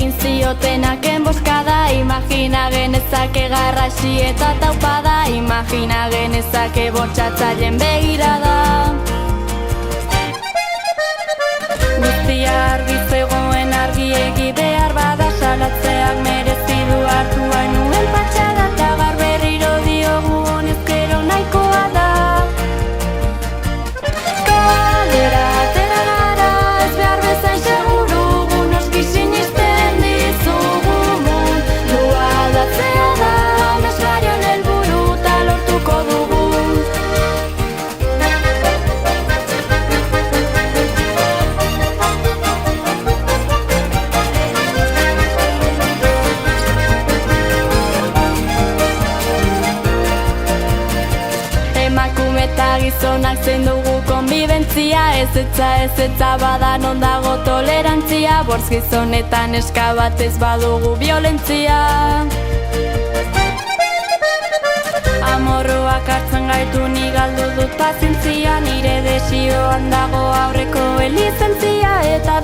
egin ziotenak enboskada. Imagina genezake garrasi eta taupada. Imagina genezake bortxatzaileen begirada. Guztia argi zegoen argiegi behar bada. Salatzeak merezi du hartu hainuen patxada. Eta gaur berriro diogu honezkero nahikoa da. Kalera atera gara, ez behar bezain seguru. Noski sinisten dizugu mundua aldatzea da. Amesgarion helburu eta lortuko dugu. Emakume eta gizonak zein dugu konbibentzia. Ez bada non dago tolerantzia. Bortz gizonetan eska bat ez badugu violentzia. Amorruak hartzen gaitu ni galdu dut pazientzia. Nire desioan dago aurreko elizentzia. Eta